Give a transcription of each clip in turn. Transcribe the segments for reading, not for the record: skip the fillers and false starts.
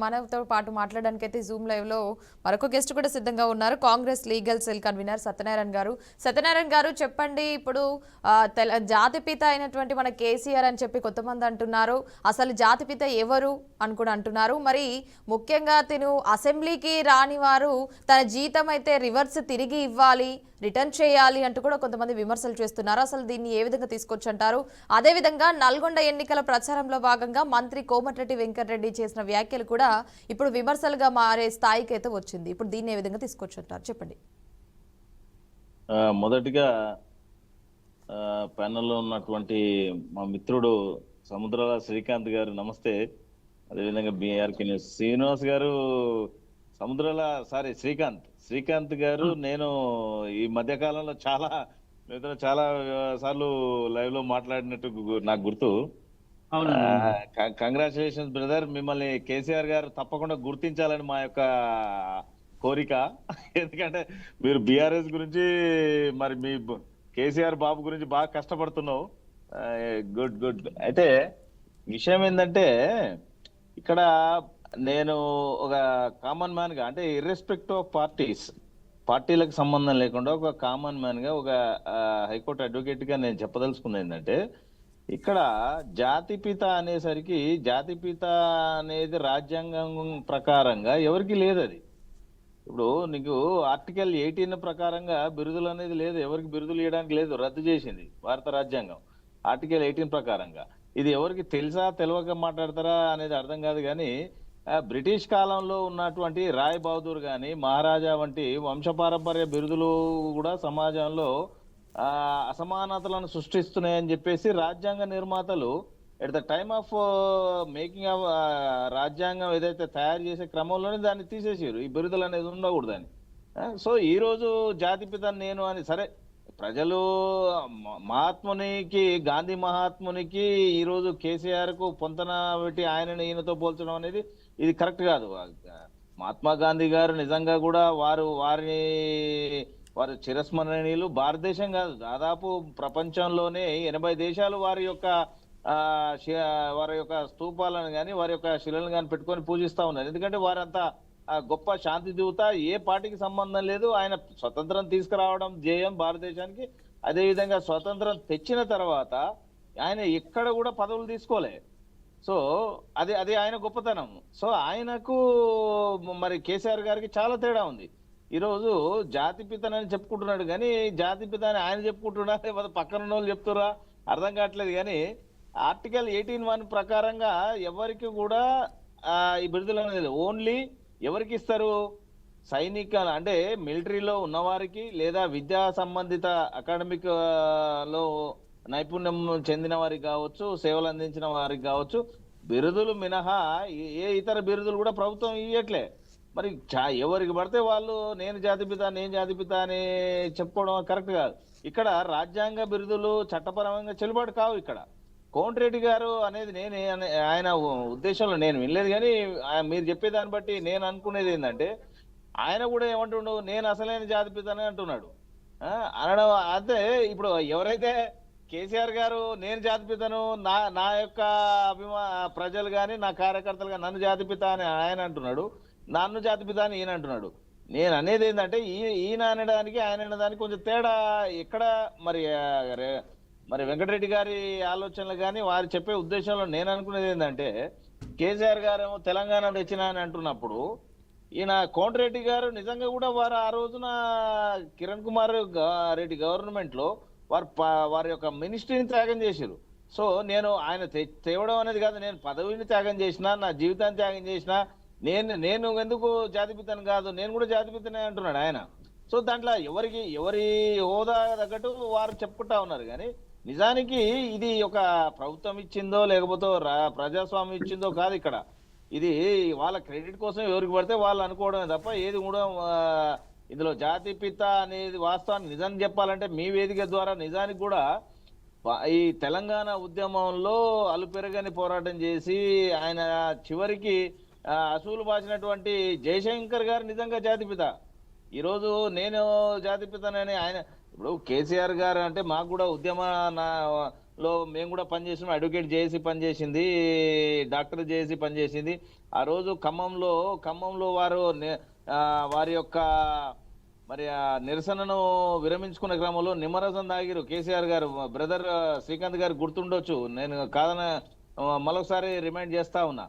మనతో పాటు మాట్లాడడానికి అయితే జూమ్ లైవ్ లో మరొక గెస్ట్ కూడా సిద్ధంగా ఉన్నారు. Congress legal cell convener Satyanarayana గారు. సత్యనారాయణ గారు చెప్పండి, ఇప్పుడు జాతిపిత అయినటువంటి మన కేసీఆర్ అని చెప్పి కొంతమంది అంటున్నారు. అసలు జాతిపిత ఎవరు అని కూడా అంటున్నారు. మరి ముఖ్యంగా తిను అసెంబ్లీకి రాని వారు తన జీతం అయితే రివర్స్ తిరిగి ఇవ్వాలి, రిటర్న్ చేయాలి అంటూ కూడా కొంతమంది విమర్శలు చేస్తున్నారు. అసలు దీన్ని ఏ విధంగా తీసుకొచ్చి అంటారు? అదేవిధంగా నల్గొండ ఎన్నికల ప్రచారంలో భాగంగా మంత్రి కోమటిరెడ్డి వెంకటరెడ్డి చేసిన వ్యాఖ్యలు కూడా ఇప్పుడు విమర్శలుగా మారే స్థాయికి అయితే వచ్చింది. ఇప్పుడు దీన్ని ఏ విధంగా తీసుకొచ్చి అంటారు చెప్పండి. మొదటిగా ప్యానెల్లో ఉన్నటువంటి మా మిత్రుడు సముద్రాల శ్రీకాంత్ గారు నమస్తే. అదేవిధంగా బిఆర్కే న్యూస్ శ్రీనివాస్ గారు శ్రీకాంత్ గారు నేను ఈ మధ్య కాలంలో చాలా సార్లు లైవ్ లో మాట్లాడినట్టు నాకు గుర్తు. కంగ్రాచులేషన్స్ బ్రదర్, మిమ్మల్ని కేసీఆర్ గారు తప్పకుండా గుర్తించాలని మా యొక్క కోరిక. ఎందుకంటే మీరు బీఆర్ఎస్ గురించి మరి మీ కేసీఆర్ బాబు గురించి బాగా కష్టపడుతున్నావు. Good good. అయితే విషయం ఏంటంటే ఇక్కడ నేను ఒక కామన్ మ్యాన్ గా, అంటే ఇర్రెస్పెక్టివ్ ఆఫ్ పార్టీలకు సంబంధం లేకుండా ఒక కామన్ మ్యాన్ గా, ఒక హైకోర్టు అడ్వకేట్ గా నేను చెప్పదలుచుకుంది ఏంటంటే, ఇక్కడ జాతిపిత అనేసరికి జాతిపిత అనేది రాజ్యాంగం ప్రకారంగా ఎవరికి లేదు. అది ఇప్పుడు నీకు ఆర్టికల్ 18 ప్రకారంగా బిరుదులు అనేది లేదు, ఎవరికి బిరుదులు ఇవ్వడానికి లేదు, రద్దు చేసింది భారత రాజ్యాంగం ఆర్టికల్ 18 ప్రకారంగా. ఇది ఎవరికి తెలుసా తెలియక మాట్లాడతారా అనేది అర్థం కాదు. కానీ బ్రిటిష్ కాలంలో ఉన్నటువంటి రాయ్ బహదూర్ గాని, మహారాజా వంటి వంశపారంపర్య బిరుదులు కూడా సమాజంలో అసమానతలను సృష్టిస్తున్నాయని చెప్పేసి రాజ్యాంగ నిర్మాతలు at the time of making of రాజ్యాంగం ఏదైతే తయారు చేసే క్రమంలోనే దాన్ని తీసేసారు, ఈ బిరుదులు అనేది ఉండకూడదని. సో ఈ రోజు జాతిపిత నేను అని సరే, ప్రజలు మహాత్మునికి, గాంధీ మహాత్మునికి ఈ రోజు కేసీఆర్ కు పొంతన పెట్టి ఆయనని ఈయనతో పోల్చడం అనేది ఇది కరెక్ట్ కాదు. మహాత్మా గాంధీ గారు నిజంగా కూడా వారు చిరస్మరణీయులు. భారతదేశం కాదు, దాదాపు ప్రపంచంలోనే 80 దేశాలు వారి యొక్క స్తూపాలను కానీ వారి యొక్క శిలను కానీ పెట్టుకొని పూజిస్తా ఉన్నారు. ఎందుకంటే వారంతా గొప్ప శాంతి దూత. ఏ పార్టీకి సంబంధం లేదు. ఆయన స్వతంత్రం తీసుకురావడం ధ్యేయం భారతదేశానికి. అదేవిధంగా స్వతంత్రం తెచ్చిన తర్వాత ఆయన ఎక్కడ కూడా పదవులు తీసుకోలే. సో అది ఆయన గొప్పతనం. సో ఆయనకు మరి కేసీఆర్ గారికి చాలా తేడా ఉంది. ఈరోజు జాతిపితనని చెప్పుకుంటున్నాడు కానీ జాతిపిత అని ఆయన చెప్పుకుంటున్నా లేకపోతే పక్కన వాళ్ళు చెప్తురా అర్థం కావట్లేదు. కానీ ఆర్టికల్ 18(1) ప్రకారంగా ఎవరికి కూడా ఈ బిరుదులు అనేది ఓన్లీ ఎవరికి ఇస్తారు? సైనిక, అంటే మిలిటరీలో ఉన్నవారికి, లేదా విద్యా సంబంధిత అకాడమిక్ లో నైపుణ్యం చెందిన వారికి కావచ్చు, సేవలు అందించిన వారికి కావచ్చు. బిరుదులు మినహా ఏ ఇతర బిరుదులు కూడా ప్రభుత్వం ఇవ్వట్లే. మరి ఎవరికి పడితే వాళ్ళు నేను జాతిపిత అని చెప్పుకోవడం కరెక్ట్ కాదు. ఇక్కడ రాజ్యాంగ బిరుదులు చట్టపరంగా చెల్లుబాటు కావు. ఇక్కడ కోమటిరెడ్డి గారు అనేది ఆయన ఉద్దేశంలో నేను వినలేదు. కానీ మీరు చెప్పేదాన్ని బట్టి నేను అనుకునేది ఏంటంటే, ఆయన కూడా ఏమంటుండు, నేను అసలైన జాతిపితనే అంటున్నాడు. అనడం అంటే ఇప్పుడు ఎవరైతే కేసీఆర్ గారు నేను జాతిపితను, నా యొక్క ప్రజలు కానీ నా కార్యకర్తలు కానీ నన్ను జాతిపిత అని ఆయన అంటున్నాడు, నన్ను జాతిపిత అని ఈయన అంటున్నాడు. నేను అనేది ఏంటంటే ఈయన అనడానికి ఆయన అనడానికి కొంచెం తేడా ఎక్కడ. మరి వెంకటరెడ్డి గారి ఆలోచనలు కానీ వారు చెప్పే ఉద్దేశంలో నేను అనుకునేది ఏంటంటే, కేసీఆర్ గారు ఏమో తెలంగాణ తెచ్చిన అని అంటున్నప్పుడు, ఈయన కోమటిరెడ్డి గారు నిజంగా కూడా వారు ఆ రోజున కిరణ్ కుమార్ రెడ్డి గవర్నమెంట్ లో వారి యొక్క మినిస్ట్రీని త్యాగం చేశారు. సో నేను ఆయన తేవడం అనేది కాదు, నేను పదవిని త్యాగం చేసిన, నా జీవితాన్ని త్యాగం చేసిన, నేను ఎందుకు జాతిపితను కాదు, నేను కూడా జాతిపితనే అంటున్నాడు ఆయన. సో దాంట్లో ఎవరి హోదా తగ్గట్టు వారు చెప్పుకుంటా ఉన్నారు. కానీ నిజానికి ఇది ఒక ప్రభుత్వం ఇచ్చిందో లేకపోతే ప్రజాస్వామ్యం ఇచ్చిందో కాదు. ఇక్కడ ఇది వాళ్ళ క్రెడిట్ కోసం ఎవరికి పడితే వాళ్ళు అనుకోవడమే తప్ప ఏది కూడా ఇందులో జాతిపిత అనేది వాస్తవాన్ని నిజం చెప్పాలంటే మీ వేదిక ద్వారా నిజానికి కూడా ఈ తెలంగాణ ఉద్యమంలో అలుపెరగని పోరాటం చేసి ఆయన చివరికి అసూలు బాసినటువంటి జయశంకర్ గారు నిజంగా జాతిపిత. ఈరోజు నేను జాతిపితనని ఆయన, ఇప్పుడు కేసీఆర్ గారు అంటే మాకు కూడా లో మేము కూడా పనిచేసినాం. అడ్వకేట్ జేఏసీ పనిచేసింది, డాక్టర్ జేఏసీ పనిచేసింది. ఆ రోజు ఖమ్మంలో వారి యొక్క మరి ఆ నిరసనను విరమించుకున్న క్రమంలో నిమ్మరసం తాగిరు కేసీఆర్ గారు. బ్రదర్ శ్రీకాంత్ గారు గుర్తుండొచ్చు, నేను కాదన మరొకసారి రిమైండ్ చేస్తా ఉన్నా.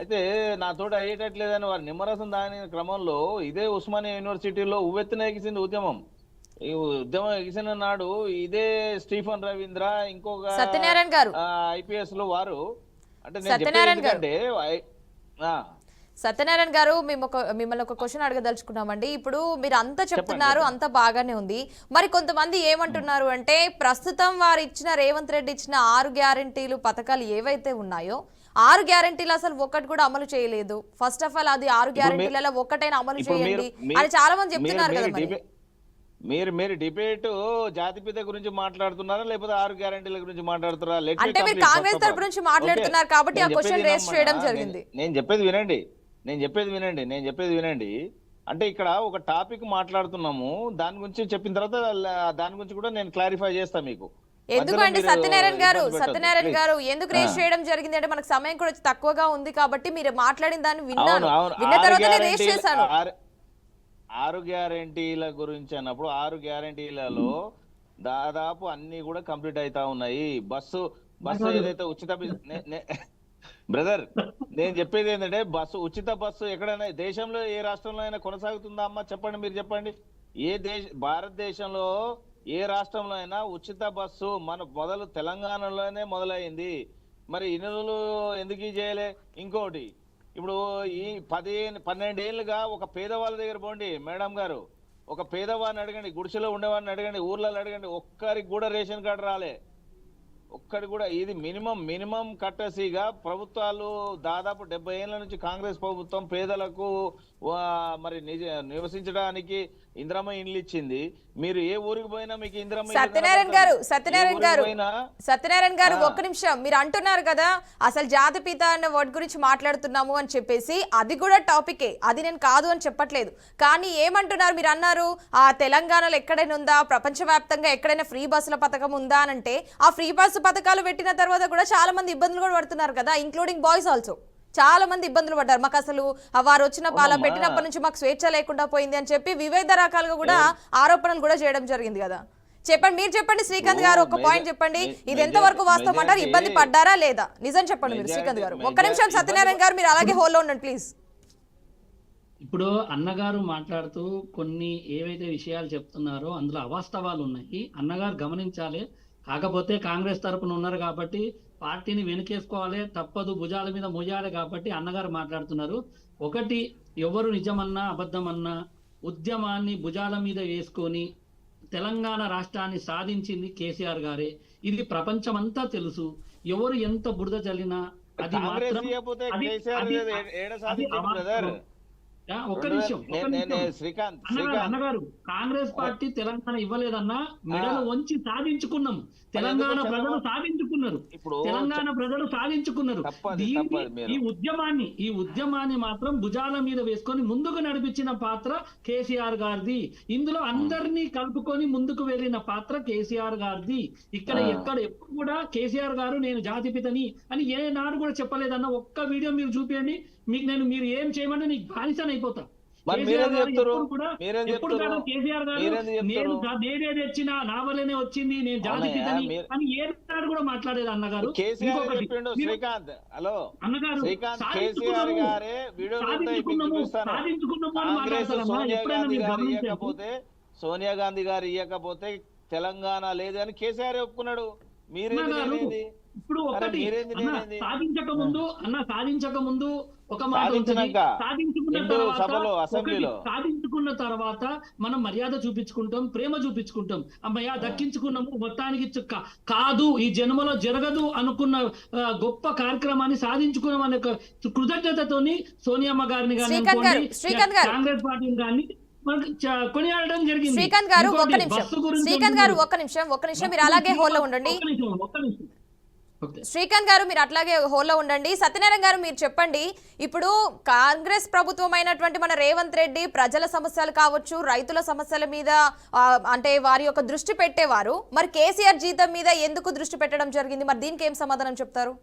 అయితే నాతోటి అయ్యేటట్లేదని వారు నిమ్మరసం తాగిన క్రమంలో ఇదే ఉస్మానియా యూనివర్సిటీలో ఉవ్వెత్తున ఎగిసింది ఉద్యమం. ఈ ఉద్యమం ఎగిసిన నాడు ఇదే స్టీఫన్ రవీంద్ర, ఇంకొక సత్యనారాయణ గారు, ఐపీఎస్ లో వారు, అంటే నేను చెప్పేది సత్యనారాయణ గారు, ఎందుకంటే సత్యనారాయణ గారు మిమ్మల్ని ఒక క్వశ్చన్ అడగదలుచుకున్నామండి. ఇప్పుడు మీరు అంతా చెప్తున్నారు, అంత బాగానే ఉంది. మరి కొంతమంది ఏమంటున్నారు అంటే, ప్రస్తుతం వారు ఇచ్చిన రేవంత్ రెడ్డి ఇచ్చిన 6 గ్యారెంటీలు పథకాలు ఏవైతే ఉన్నాయో 6 గ్యారెంటీలు అసలు ఒక్కటి కూడా అమలు చేయలేదు. ఫస్ట్ ఆఫ్ ఆల్ అది 6 గ్యారెంటీలలో ఒక్కటైనా అమలు చేయండి అని చాలా మంది చెప్తున్నారు కదా. మీరు డిబేట్ జాతిపిత గురించి మాట్లాడుతున్నారా లేకపోతే 6 గ్యారెంటీల గురించి మాట్లాడుతున్నారా? అంటే మీరు కాంగ్రెస్ తరపు నుంచి మాట్లాడుతున్నారు కాబట్టి ఆ క్వశ్చన్ రేస్ చేయడం జరిగింది. నేను చెప్పేది వినండి. అంటే ఇక్కడ ఒక టాపిక్ మాట్లాడుతున్నాము, దాని గురించి చెప్పిన తర్వాత దాని గురించి కూడా నేను క్లారిఫై చేస్తా మీకు. ఎందుకంటే సత్యనారాయణ గారు ఎందుకు రేస్ చేయడం జరిగింది అంటే, మనకు సమయం కూడా తక్కువగా ఉంది కాబట్టి మీరు మాట్లాడిన దాన్ని విన్నాను, విన్న తర్వాతనే రేస్ చేశాను. 6 గ్యారెంటీల గురించి అన్నప్పుడు 6 గ్యారెంటీలలో దాదాపు అన్ని కూడా కంప్లీట్ అవుతా ఉన్నాయి. బస్సు ఏదైతే ఉచిత బ్రదర్ నేను చెప్పేది ఏంటంటే, ఉచిత బస్సు ఎక్కడైనా దేశంలో ఏ రాష్ట్రంలో అయినా కొనసాగుతుందా అమ్మా? చెప్పండి, మీరు చెప్పండి. భారతదేశంలో ఏ రాష్ట్రంలో అయినా ఉచిత బస్సు మొదలు తెలంగాణలోనే మొదలైంది. మరి ఇన్ని రోజులు ఎందుకు చేయలే? ఇంకోటి, ఇప్పుడు ఈ 12 ఏళ్ళుగా ఒక పేదవాళ్ళ దగ్గర పోండి మేడం గారు, ఒక పేదవాడిని అడగండి, గుడిసెలో ఉండేవాడిని అడగండి, ఊర్లలో అడగండి, ఒక్కరికి కూడా రేషన్ కార్డు రాలే, ఒక్కడి కూడా. ఇది మినిమం కట్టసిగా ప్రభుత్వాలు దాదాపు 70 ఏళ్ల నుంచి కాంగ్రెస్ ప్రభుత్వం పేదలకు మరి నివసించడానికి ఇందిరమ్మ ఇండ్లు ఇచ్చింది. మీరు ఏ ఊరికి పోయినా మీకు ఇందిరమ్మ. సత్యనారాయణ గారు ఒక్క నిమిషం, మీరు అంటున్నారు కదా అసలు జాతిపిత అన్న వర్డ్ గురించి మాట్లాడుతున్నాము అని చెప్పేసి, అది కూడా టాపికే, అది నేను కాదు అని చెప్పట్లేదు. కానీ ఏమంటున్నారు, మీరు అన్నారు ఆ తెలంగాణలో ఎక్కడైనా ఉందా, ప్రపంచవ్యాప్తంగా ఎక్కడైనా ఫ్రీ బస్సుల పథకం ఉందా అని అంటే, ఆ ఫ్రీ బస్సు పథకాలు పెట్టిన తర్వాత కూడా చాలా మంది ఇబ్బందులు కూడా పడుతున్నారు కదా, ఇంక్లూడింగ్ బాయ్స్ ఆల్సో. చాలా మంది ఇబ్బందులు పడ్డారు. మాకు అసలు వారు వచ్చిన పెట్టినప్పటి నుంచి మాకు స్వేచ్ఛ లేకుండా పోయింది అని చెప్పి వివిధ రకాలుగా కూడా ఆరోపణలు కూడా చేయడం జరిగింది కదా. చెప్పండి, మీరు చెప్పండి శ్రీకాంత్ గారు, ఒక పాయింట్ చెప్పండి, ఇది ఎంత వరకు వాస్తవం అంటారు? ఇబ్బంది పడ్డారా లేదా? నిజం చెప్పండి మీరు శ్రీకాంత్ గారు. ఒక్క నిమిషం సత్యనారాయణ గారు, మీరు అలాగే హోల్లో ఉండండి ప్లీజ్. ఇప్పుడు అన్నగారు మాట్లాడుతూ కొన్ని ఏవైతే విషయాలు చెప్తున్నారో అందులో అవాస్తవాలు ఉన్నాయి, అన్నగారు గమనించాలి. కాకపోతే కాంగ్రెస్ తరపున ఉన్నారు కాబట్టి పార్టీని వెనుకేసుకోవాలి, తప్పదు, భుజాల మీద మోయాలి కాబట్టి అన్నగారు మాట్లాడుతున్నారు. ఒకటి, ఎవరు నిజమన్నా అబద్ధమన్నా ఉద్యమాన్ని భుజాల మీద వేసుకొని తెలంగాణ రాష్ట్రాన్ని సాధించింది కేసీఆర్ గారే. ఇది ప్రపంచమంతా తెలుసు. ఎవరు ఎంత బురద చల్లినా అది మాత్రం ఒక్క నిమిషం అన్నగారు, కాంగ్రెస్ పార్టీ తెలంగాణ ఇవ్వలేదన్నా, మెడలు వంచి సాధించుకున్నాము. తెలంగాణ ప్రజలు సాధించుకున్నారు, ఈ ఉద్యమాన్ని మాత్రం భుజాల మీద వేసుకొని ముందుకు నడిపించిన పాత్ర కేసీఆర్ గారిది. ఇందులో అందరినీ కలుపుకొని ముందుకు వెళ్ళిన పాత్ర కేసీఆర్ గారిది. ఎప్పుడు కూడా కేసీఆర్ గారు నేను జాతిపితని అని ఏ నాడు కూడా చెప్పలేదన్న. ఒక్క వీడియో మీరు చూపించండి, మీరు ఏం చేయమంటే నీకు బానిసని అయిపోతా. కేసీఆర్ గారు నేను నేనేది వచ్చినా నా వల్లనే వచ్చింది, నేను జాతిపితని అని ఏ నాడు కూడా మాట్లాడేది అన్నగారు. సోనియా గాంధీ గారు ఇవ్వకపోతే తెలంగాణ లేదు అని కేసీఆర్ ఒప్పుకున్నాడు. మీరేది ఇప్పుడు ఒకటి సాధించక ముందు ఒక మాట ఉంటుంది, సాధించుకున్న తర్వాత మనం మర్యాద చూపించుకుంటాం, ప్రేమ చూపించుకుంటాం. అమ్మయ్య దక్కించుకున్నాము, మొత్తానికి కాదు ఈ జన్మలో జరగదు అనుకున్న గొప్ప కార్యక్రమాన్ని సాధించుకున్నాం అనే కృతజ్ఞతతోని సోనియమ్మ గారిని కానీ కాంగ్రెస్ పార్టీని కానీ కొనియాడడం జరిగింది. శ్రీకాంత్ గారు ఒక్క నిమిషం మీరు అలాగే హోల్లో ఉండండి. ఓకే. శ్రీకాంత్ గారు మీరు అట్లాగే హోల్లో ఉండండి. సత్యనారాయణ గారు మీరు చెప్పండి, ఇప్పుడు కాంగ్రెస్ ప్రభుత్వం అయినటువంటి మన రేవంత్ రెడ్డి ప్రజల సమస్యలు కావచ్చు, రైతుల సమస్యల మీద అంటే వారి యొక్క దృష్టి పెట్టేవారు. మరి కేసీఆర్ జీతం మీద ఎందుకు దృష్టి పెట్టడం జరిగింది? మరి దీనికి ఏం సమాధానం చెప్తారు?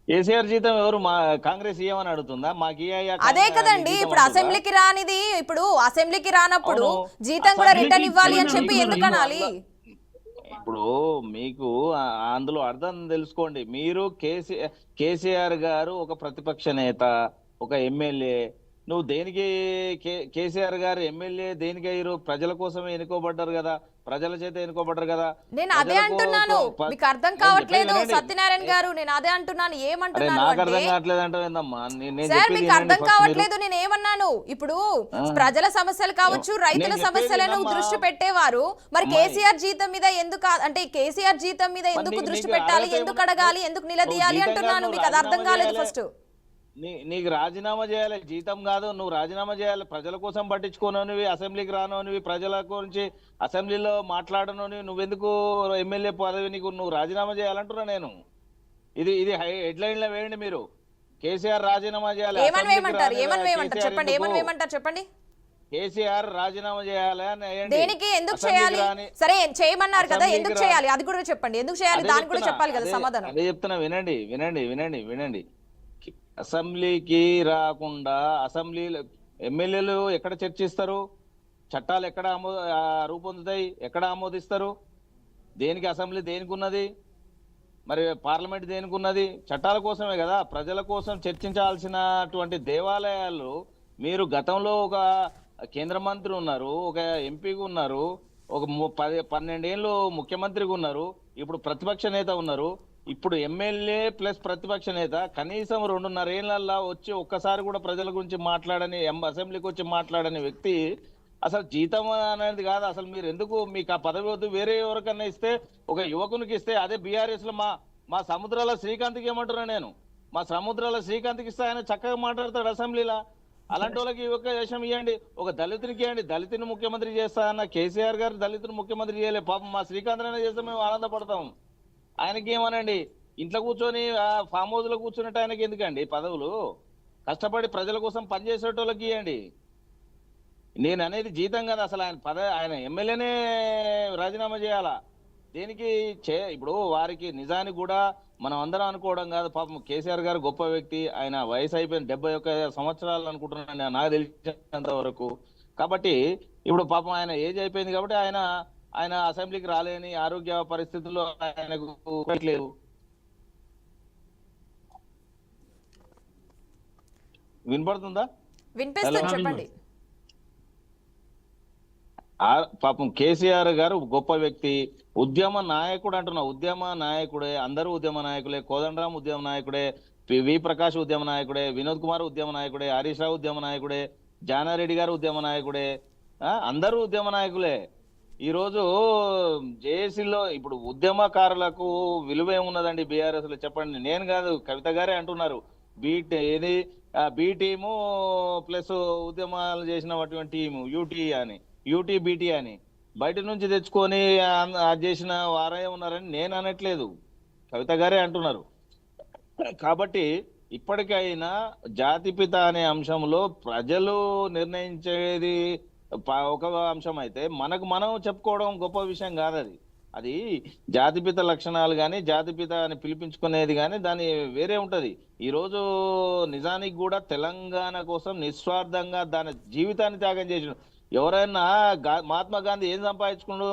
కేసీఆర్ జీతం ఎవరు మా కాంగ్రెస్ ఇయ్యమని అడుగుతుందా? మాకు అదే కదండి, ఇప్పుడు అసెంబ్లీకి రానిది, ఇప్పుడు అసెంబ్లీకి రానప్పుడు జీతం కూడా రిటర్న్ ఇవ్వాలి అని చెప్పి ఎందుకు అనాలి? ఇప్పుడు మీకు అందులో అర్థం తెలుసుకోండి. మీరు కేసీఆర్ గారు ఒక ప్రతిపక్ష నేత, ఒక ఎమ్మెల్యే. నువ్వు దేనికి కేసీఆర్ గారు ఎమ్మెల్యే దేనికి అయ్యారు? ప్రజల కోసమే ఎన్నుకోబడ్డారు కదా, ప్రజల చేత ఎన్నుకోబడ్డారు కదా. నేను అదే అంటున్నాను, మీకు అర్థం కావట్లేదు సత్యనారాయణ గారు. నేను అదే అంటున్నాను. ఏమంటున్నాను నాకు అర్థం కావట్లేదు అంటే ఏందమ్మా? సార్ మీకు అర్థం కావట్లేదు నేను ఏమన్నాను? ఇప్పుడు ప్రజల సమస్యలు కావచ్చు, రైతుల సమస్యలను దృష్టి పెట్టేవారు. మరి కేసీఆర్ జీతం మీద ఎందుకు, అంటే కేసీఆర్ జీతం మీద ఎందుకు దృష్టి పెట్టాలి, ఎందుకు అడగాలి, ఎందుకు నిలదీయాలి అంటున్నాను. మీకు అది అర్థం కాలేదు. ఫస్ట్ నీకు రాజీనామా చేయాలి, జీతం కాదు. నువ్వు రాజీనామా చేయాలి. ప్రజల కోసం పట్టించుకోననివి, అసెంబ్లీకి రానోనివి, ప్రజల గురించి అసెంబ్లీలో మాట్లాడనోనివి, నువ్వెందుకు ఎమ్మెల్యే పదవి నీకు నువ్వు రాజీనామా చేయాలంటున్నా నేను. ఇది ఇది హెడ్లైన్ లో వేయండి మీరు. కేసీఆర్ రాజీనామా చేయాలి. చెప్పండి. కేసీఆర్ రాజీనామా చేయాలి అని వేయండి. దేనికి, ఎందుకు చేయాలి? సరే చేయమన్నారు కదా, ఎందుకు చేయాలి అది కూడా చెప్పండి. ఎందుకు చేయాలి దానికి కూడా చెప్పాలి కదా సమాధానం. అదే చెప్తున్నా, వినండి వినండి వినండి వినండి. అసెంబ్లీకి రాకుండా అసెంబ్లీలో ఎమ్మెల్యేలు ఎక్కడ చర్చిస్తారు? చట్టాలు ఎక్కడ రూపొందుతాయి? ఎక్కడ ఆమోదిస్తారు? దేనికి అసెంబ్లీ దేనికి ఉన్నది? మరి పార్లమెంట్ దేనికి ఉన్నది? చట్టాల కోసమే కదా, ప్రజల కోసం చర్చించాల్సినటువంటి దేవాలయాలు. మీరు గతంలో ఒక కేంద్ర మంత్రి ఉన్నారు, ఒక ఎంపీగా ఉన్నారు, ఒక 12 ఏళ్ళు ముఖ్యమంత్రిగా ఉన్నారు, ఇప్పుడు ప్రతిపక్ష నేత ఉన్నారు. ఇప్పుడు ఎమ్మెల్యే ప్లస్ ప్రతిపక్ష నేత కనీసం 2.5 ఏళ్ళల్లో వచ్చి ఒక్కసారి కూడా ప్రజల గురించి మాట్లాడని, అసెంబ్లీకి వచ్చి మాట్లాడని వ్యక్తి అసలు జీతం అనేది కాదు. అసలు మీరు ఎందుకు, మీకు ఆ పదవి వద్దు, వేరే ఎవరికన్నా ఇస్తే, ఒక యువకునికి ఇస్తే. అదే బీఆర్ఎస్ లో మా సముద్రాల శ్రీకాంత్కి ఏమంటున్నా నేను, మా సముద్రాల శ్రీకాంత్కి ఇస్తే ఆయన చక్కగా మాట్లాడతాడు అసెంబ్లీలో. అలాంటి వాళ్ళకి యువక దేశం ఇవ్వండి, ఒక దళితునికి ఇవ్వండి. దళితుని ముఖ్యమంత్రి చేస్తా అన్న కేసీఆర్ గారు దళితుని ముఖ్యమంత్రి చేయలే. పాపం మా శ్రీకాంత్ అయినా చేస్తే మేము ఆనందపడతాం. ఆయనకి ఏమనండి, ఇంట్లో కూర్చొని ఫామ్ హౌస్ లో కూర్చున్నట్టు ఆయనకి ఎందుకండి పదవులు? కష్టపడి ప్రజల కోసం పనిచేసేటోళ్ళకి ఇవ్వండి. నేను అనేది జీతం కదా, అసలు ఆయన ఎమ్మెల్యేనే రాజీనామా చేయాలా? దేనికి ఇప్పుడు వారికి నిజానికి కూడా మనం అందరం అనుకోవడం కాదు. పాపం కేసీఆర్ గారు గొప్ప వ్యక్తి. ఆయన వయసు అయిపోయింది, 71 సంవత్సరాలు అనుకుంటున్నాను నాకు తెలిసినంత వరకు. కాబట్టి ఇప్పుడు పాపం ఆయన ఏజ్ అయిపోయింది కాబట్టి ఆయన అసెంబ్లీకి రాలేని ఆరోగ్య పరిస్థితుల్లో ఆయనకు లేవు. వినపడుతుందా? వినిపిస్తుంది, చెప్పండి. పాపం కేసీఆర్ గారు గొప్ప వ్యక్తి, ఉద్యమ నాయకుడు అంటున్నా. ఉద్యమ నాయకుడే, అందరూ ఉద్యమ నాయకులే. కోదండరాం ఉద్యమ నాయకుడే, వి ప్రకాష్ ఉద్యమ నాయకుడే, వినోద్ కుమార్ ఉద్యమ నాయకుడే, హరీష్ రావు ఉద్యమ నాయకుడే, జానారెడ్డి గారు ఉద్యమ నాయకుడే. అందరూ ఉద్యమ నాయకులే. ఈ రోజు జేఏసీలో ఇప్పుడు ఉద్యమకారులకు విలువ ఏమున్నదండి బీఆర్ఎస్ లో? చెప్పండి. నేను కాదు, కవిత గారే అంటున్నారు. బి టీము ప్లస్ ఉద్యమాలు చేసినటువంటి టీము యూటీ బీటీ అని బయట నుంచి తెచ్చుకొని చేసిన వారే ఉన్నారని నేను అనట్లేదు, కవిత గారే అంటున్నారు. కాబట్టి ఇప్పటికైనా జాతిపిత అనే అంశంలో ప్రజలు నిర్ణయించేది ఒక అంశం అయితే, మనకు మనం చెప్పుకోవడం గొప్ప విషయం కాదు. అది జాతిపిత లక్షణాలు కానీ, జాతిపిత అని పిలిపించుకునేది కానీ దాని వేరే ఉంటది. ఈ రోజు నిజానికి కూడా తెలంగాణ కోసం నిస్వార్థంగా దాని జీవితాన్ని త్యాగం చేసిన ఎవరైనా, మహాత్మా గాంధీ ఏం సంపాదించుకుండు?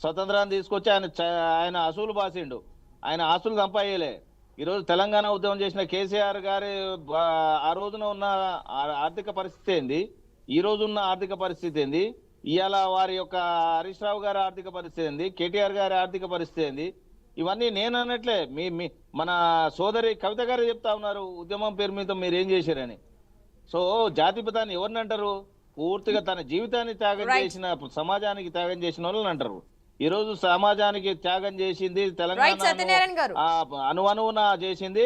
స్వతంత్రాన్ని తీసుకొచ్చి ఆయన అసూలు బాసిండు, ఆయన ఆస్తులు సంపాదలే. ఈరోజు తెలంగాణ ఉద్యమం చేసిన కేసీఆర్ గారి ఆ రోజున ఉన్న ఆర్థిక పరిస్థితి ఏంది, ఈ రోజు ఉన్న ఆర్థిక పరిస్థితి ఏంది, ఇవాళ వారి యొక్క హరీష్ రావు గారి ఆర్థిక పరిస్థితి ఏంది, కేటీఆర్ గారి ఆర్థిక పరిస్థితి ఏంది, ఇవన్నీ నేను అన్నట్లే. మన సోదరి కవిత గారు చెప్తా ఉన్నారు ఉద్యమం పేరు మీద మీరు ఏం చేశారని. సో జాతిపితాన్ని ఎవరిని అంటారు? పూర్తిగా తన జీవితాన్ని త్యాగం చేసిన, సమాజానికి త్యాగం చేసిన వాళ్ళని అంటారు. ఈ రోజు సమాజానికి త్యాగం చేసింది, తెలంగాణ అనువనువున చేసింది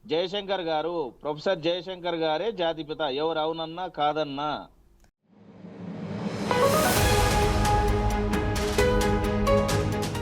జయశంకర్ గారు, ప్రొఫెసర్ జయశంకర్ గారే జాతిపిత. ఎవరు అవునన్నా కాదన్నా